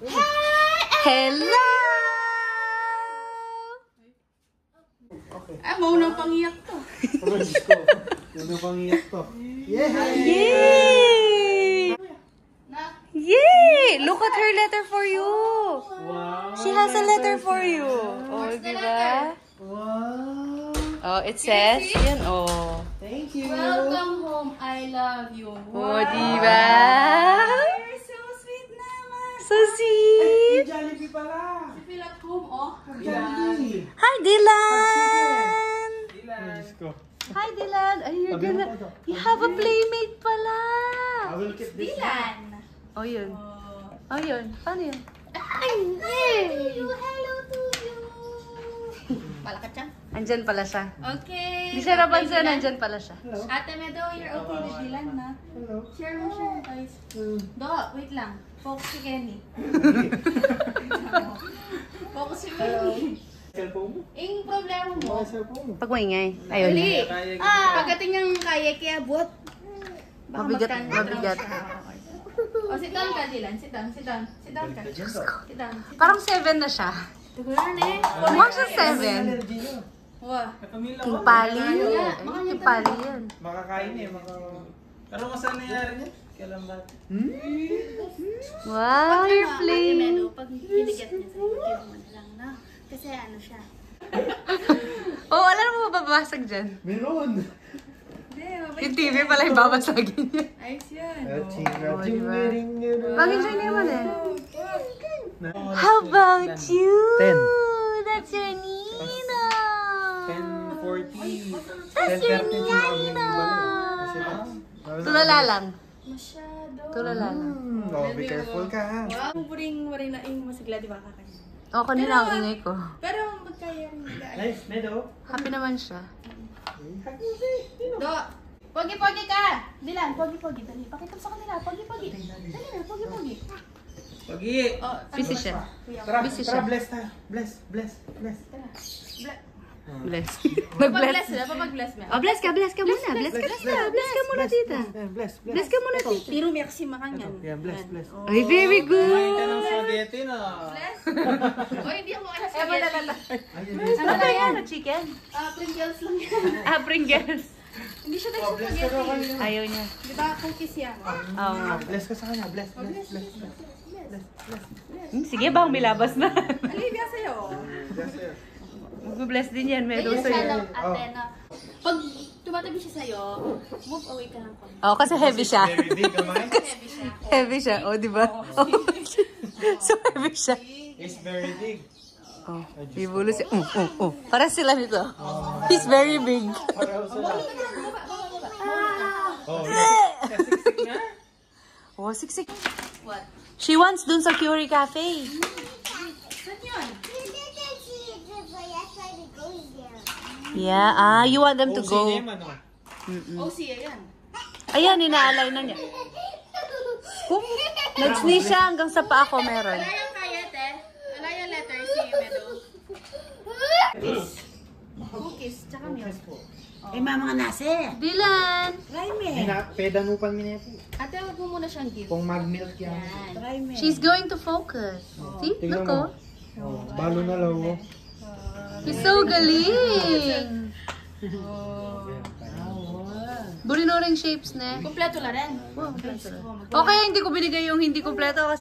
Hello! Okay. Ay, maunang pangiyak to. Maunang pangiyak to. Yay! Yay! Look at her letter for you. Wow. She has a letter for you. Oh, diba? Wow. Oh, it says, yun, oh. Thank you. Welcome home, I love you. Oh, diba? You're so sweet naman. So sweet. Jollibee pala. Si Phil at home, oh. Jollibee. Hi, Dylan! Diyos ko. Hi, Dylan. Ay, you're Sabi mo gonna... pa to. You have a playmate pala. I will keep this. Dylan. Oh, yun. Oh, yun. Paano yun? Hello to you. Malakat siya? Andyan pala siya. Okay. Hindi siya napansin, andyan pala siya. Hello. Ate Meadow, you're okay with Dylan, na? Hello. Share mo siya, guys. Do, wait lang. Focus si Kenny. Focus si Kenny. Cellphone mo? Yung problema mo. Cellphone mo. Pag maingay. Ayun. Uli. Pagdating niyang kaya, kaya buhat. Baka Mabigat, magkanda mabigat. siya. O, sit down ka, Dylan. Sit down, sit down. Sit down ka. Sit down. Parang 7 na siya. Tugulan eh. Mukha siya 7. Allergy nyo. Wah. Kimpali yun. Kimpali yun. Makakain eh. Pero masaan nangyari niya? Kailan ba? Wow, you're Ate playing. Meadow, pag hinigat niya sa'yo, give mo na lang, no? Kasi ano siya. Oh, alam mo mababasag dyan. Meron. Hindi, mabait. Yung TV pala yung babasagin niya. Ayos yan. Mag-enjoy na naman eh. How about you? 10. That's your Nina. 10:40. That's your Nina. Tulala lang. Masyado. Tulala lang. Oh, be careful ka ha. Wow, waring na yung masigla, di ba kakanya? Oh, kanina ang ingay ko. Pero magkaya rin nila. Nice, Meadow. Happy naman siya. Do, pogi-pogi ka! Dilan, pogi-pogi. Dali, pakita mo sa kanila. Pogi-pogi. Dali na, pogi-pogi. Pagi. Oh, Busy siya. Tara, Busy tara, siya. bless tayo. Bless. Tara. Bless. Pag-bless sila, pag-bless mo. Oh, bless ka muna. Bless ka muna, tita. Bless. Bless ka muna, tita. Tiro mo kasi makanyan. Yeah, bless. Ay, very good. Ka ng spaghetti na. Bless? O, hindi ako alas sa Ano ba yan? Chicken? Pringles lang yan. Ah, Pringles. Hindi siya nag-spaghetti. Ayaw niya. Di ba, cookies yan? Oo nga. Bless ka sa kanya. Bless. Sige, bang milabas na. Olivia sa'yo. Mag-bless din yan, meron Ganyan sa'yo. siya lang, ate, na. Pag tumatabi siya sa'yo, move away ka lang konti. Oh, kasi heavy siya. Very big, kamay. Heavy siya. Heavy siya, oh, di ba? Oh. So heavy siya. It's very big. Oh, ibulo siya. Para sila nito. He's very big. Pareho sila. Oh, siksik na? Oh, siksik. What? She wants dun sa Curie Cafe. Saan yun? Yeah, you want them to go. Cinema, no? OCA yan. Ayan, inaalay na niya. Nag-sneeze siya hanggang sa paa ko meron. Wala yung kaya, te. Wala yung letter C, Meadow. Cookies, tsaka milk. Eh, mama nga nasi. Dylan! Try me. Pedanupan mo niya po. Ate, wag mo muna siyang give. Kung mag-milk yan. Try me. She's going to focus. See? Tingnan Look, mo. oh. Oh, balo na lang, oh. He's so galing! Burino ring shapes na. Kompleto na rin. Okay, hindi ko binigay yung hindi kompleto kasi...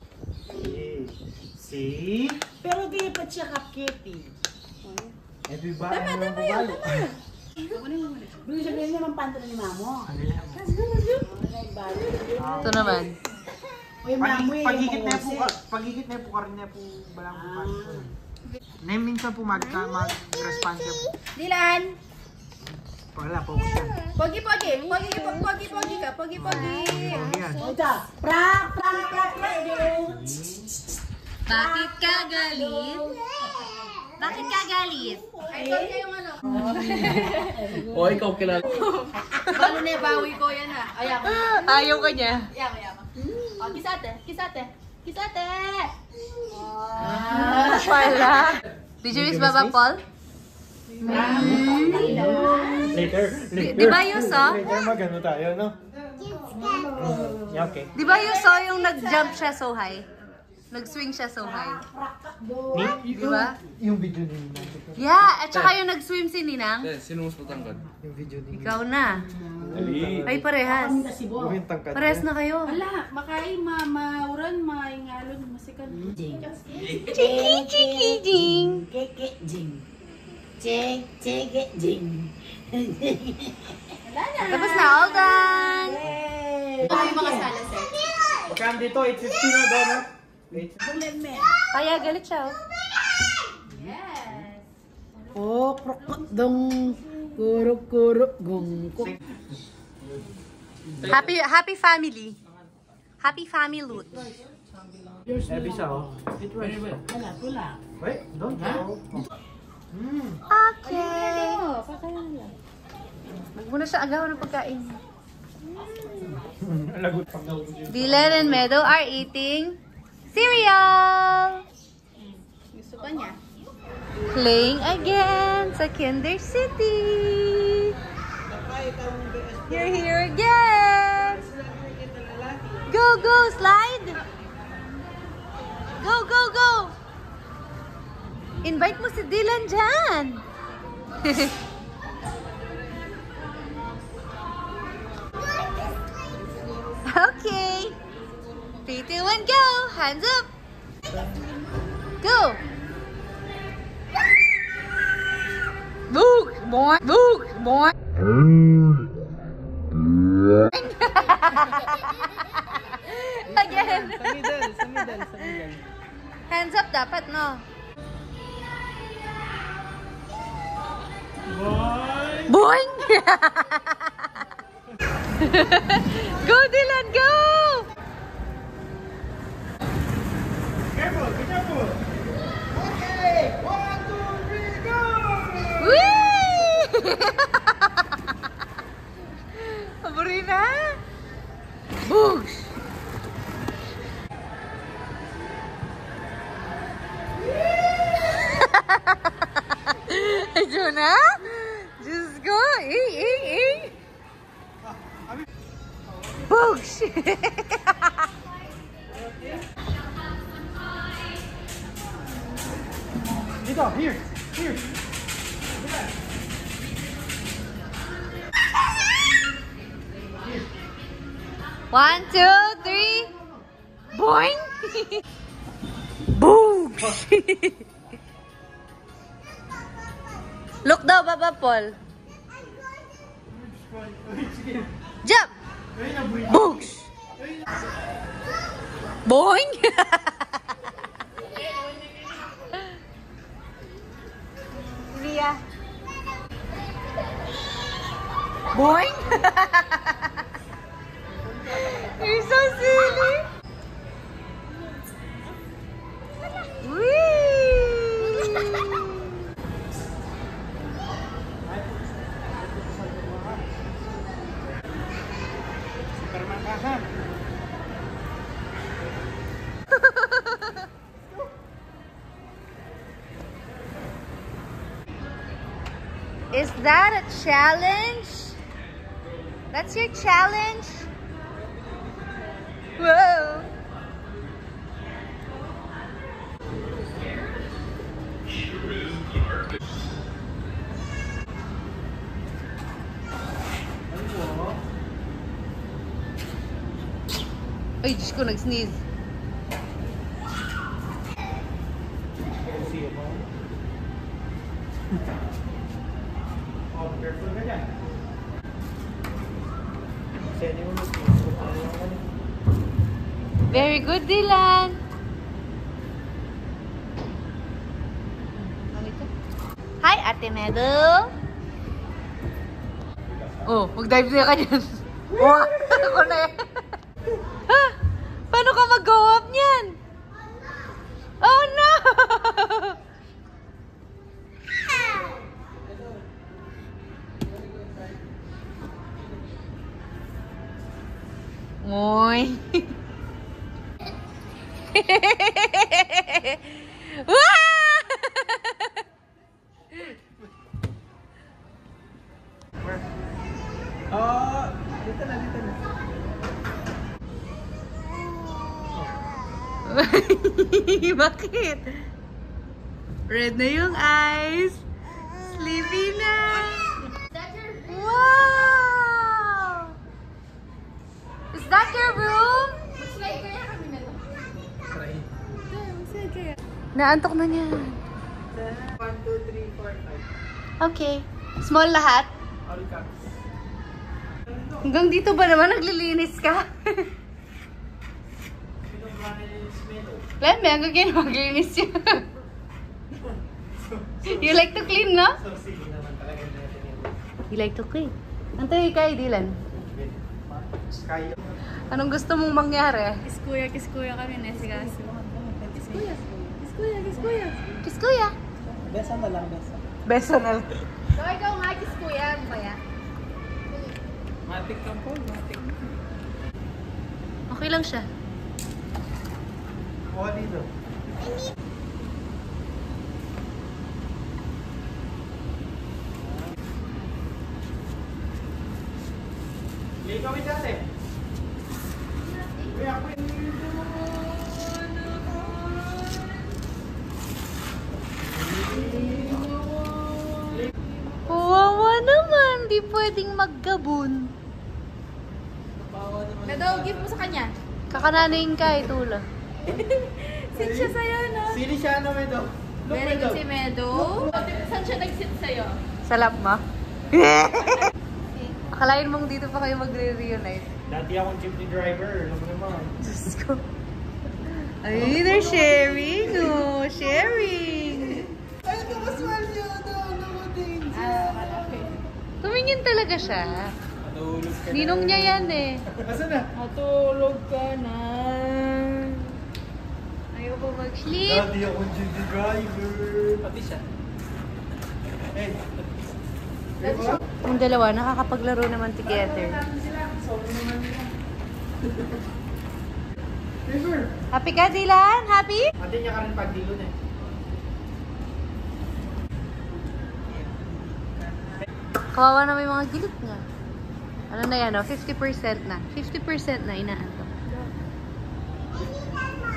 See? Pero di pa siya cupcake. Everybody naman bubalo. Bili siya ganyan naman panto ni mamo. Ito naman. Uy, mamo eh. Pagigit na po ka rin na po balang po. Na minsan po mag-response siya po. Dylan! Wala po ko siya. Pogi-pogi! Pogi-pogi ka! Pogi-pogi! Yan. Ito. Prank. Bakit ka galit? Bakit ka galit? Ay, ikaw niya yung ano. O, ikaw kilala. Balo na bawi ko yan ha. Ayaw ko. Ayaw ka niya. Ayaw. O, kisate. Kisate! Pala. Did you miss Baba Paul? Later. Di ba you saw? Later magano tayo, no? Yeah, okay. Di ba you saw yung nag-jump siya so high? Nag-swing siya so high. Ni? Di ba? Yung video ni Ninang. Yeah, at saka yung nag-swim si Ninang. Sino mas matangkad? Yung video ni Ikaw na. Ali. Ay, parehas. Yung tangkad. Parehas na kayo. Ala, makai, mauran, maingalon, masikan. Chiki, chiki, jing. Keke jing. Cheke jing. Wala na. Tapos na, all done. Ano yung mga sala set? Pagkaan dito, 850 na doon, ha? Bulan me. Kaya galit siya, oh. Yes. Oh, krok dong. Kuro gong. Happy family. Happy family loot. Heavy siya, oh. Wala, pula. Wait, doon. Okay. Magmuna siya agaw ng pagkain. Lagot pag daw. Dylan and Meadow are eating cereal. Gusto pa niya. Playing again sa Kinder City. You're here again. Go, go, slide. Go, go, go. Invite mo si Dylan dyan. Okay. 3, 2, 1, go. Hands up. Go. Book, boy. Book, boy. Again. Sa middle. Hands up dapat, no? Boing! Go, Dylan, go! Careful, be careful. Okay, 1, 2, 3, go! Whee! Aburi na? Boosh! Ito na? Diyos ko! Ing! Boosh! Dito, here. One, two, three. Boing! Boosh! Look daw, Baba Paul. Jump! Boosh! Boing! Mia. Boing! You're so silly! Whee! Superman ka, ha? Is that a challenge? That's your challenge? Whoa! Ay, Diyos ko, nag-sneeze. Oh, careful ka dyan. Very good, Dylan. Hi, Ate Meadow. Oh, mag-dive na ka dyan. Oh, ako na yan. Ha? Paano ka mag-go up niyan? Oh, no! Oy. Wah! Dito na. Bakit? Red na yung eyes. Sleepy na. Wow! Is that your room? Naantok na niya. 1, 2, 3, 4, 5. Okay. Small lahat? All cups. Hanggang dito ba naman naglilinis ka? Lemme, hanggang kayo maglinis yun. You like to clean, no? So, sige naman talaga natin yun. You like to clean. Antay kay Dylan. Kaya. Anong gusto mong mangyari? Kiss kuya kami na si Gaso. Kiss kuya. Kiss kuya. Besa na lang, besa. Beso na lang. So, ikaw nga, kiss kuya. Ano kaya? Matik lang po, matik. Okay lang siya. Kuha dito. Lay kami dati. Uy, ako yung Wawa naman. Di pwedeng maggabon. Nadaw, give mo sa kanya. Kakananing ka, Tula. Sit siya sa'yo, no? Sili siya na Medo. Look, Very Medo. good si Medo. Saan siya nag-sit sa'yo? Sa lap mo? Akalain mong dito pa kayo magre-reunite. Dati akong jeepney driver. Alam mo naman. Diyos ko. Ay, they're sharing. Oh, sharing. Ay, ito mas mahal niya. Okay. Tumingin talaga siya. Natulog ka na. Ninong niya yan eh. Asan na? Matulog ka na. Ayaw ko mag-sleep. Dati akong jeepney driver. Pati siya. Hey. Diba? Yung dalawa, nakakapaglaro naman together. River. Happy ka, Dylan? Happy? Ate niya ka rin pagdilon eh. Kawawa na may mga gilip niya. Ano na yan, oh? 50% na. 50% na inaantok.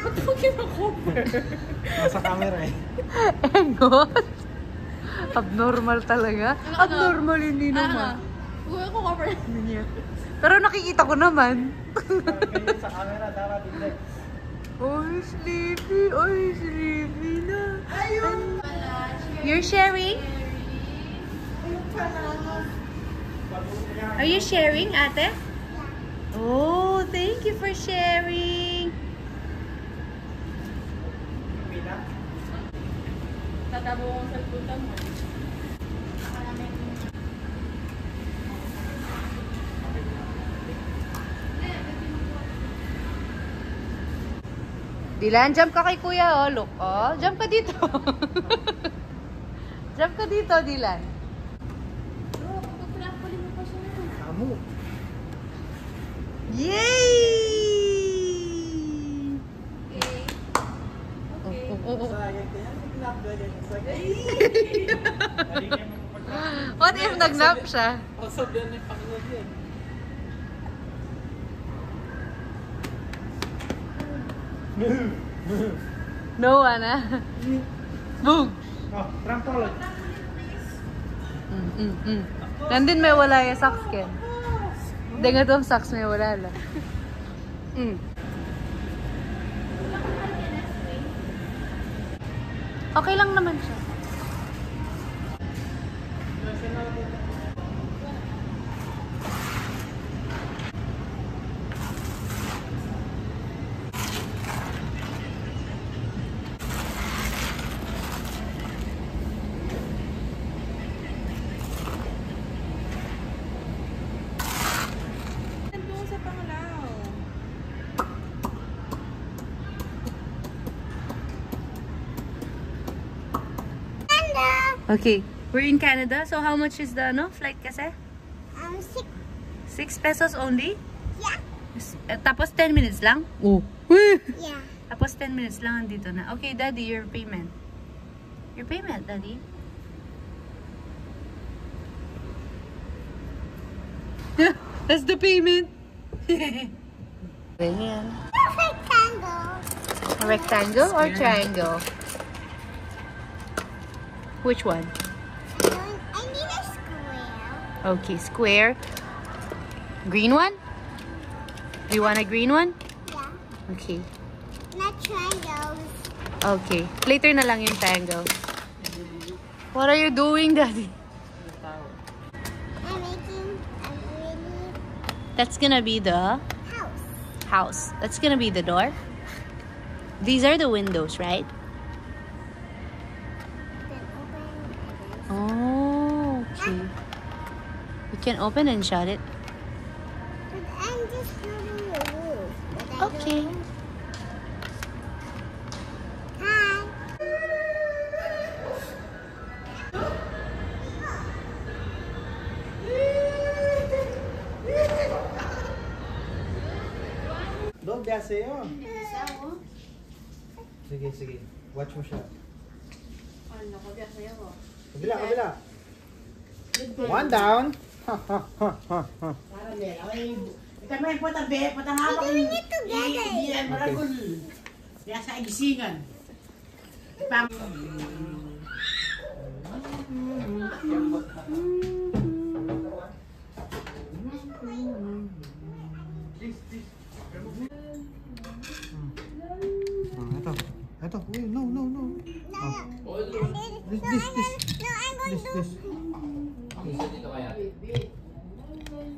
Ba't mo kinakover? Nasa camera eh. Engot? Abnormal talaga. Abnormal hindi naman. Huwag ko cover. Pero nakikita ko naman. Ganyan sa camera, dapat hindi. Oy, sleepy. Oy, sleepy na. Ayun. You're sharing? Are you sharing, ate? Oh, thank you for sharing. Tatabo ko sa putan mo. Dylan, jump ka kay kuya, oh. Look, oh. Jump ka dito. Jump ka dito, Dylan. Amo. Yay! Okay. Sayang kaya, nag-nap ganyan. What if nag-nap siya? Pasab yan yung Panginoon yan. No, Ana. Boog. Oh, trampoline. Nandun may wala yung socks, Ken. Hindi nga itong socks may wala lang. Okay lang naman siya. Nandun sa Panglao. Okay, we're in Canada. So how much is the flight kasi? 6 pesos only? Yeah. Tapos 10 minutes lang? Oh. Yeah. Tapos 10 minutes lang andito na. Okay, Daddy, your payment. Your payment, Daddy. That's the payment. Ganyan. Perfect candle. Rectangle or triangle? Which one? I need a square. Okay, square. Green one? Do you want a green one? Yeah. Okay. Not triangles. Okay. Later na lang yung triangle. What are you doing, Daddy? I'm making a really That's gonna be the house. house. That's gonna be the door. These are the windows, right? Then open and Oh, okay. You can open and shut it. But I'm just building the roof. But I Okay. don't- Hi. Dog, biya sa'yo. Sige, sige. Watch mo siya. Ano ko, biyak sa'yo ko. Kabila, kabila. One down. Para be, away. Ito mo yung puta be, puta nga ako. doing it together. Hindi yan, maragol. Kaya sa igisingan. Pang... Ito. Ito. Uy, no, no, no. No, no. This. No, I'm going This, to. this.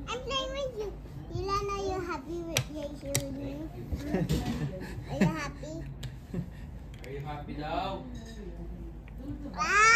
I'm playing with you. Dylan, are you happy with your children? Are you happy? Are you happy daw? Wow.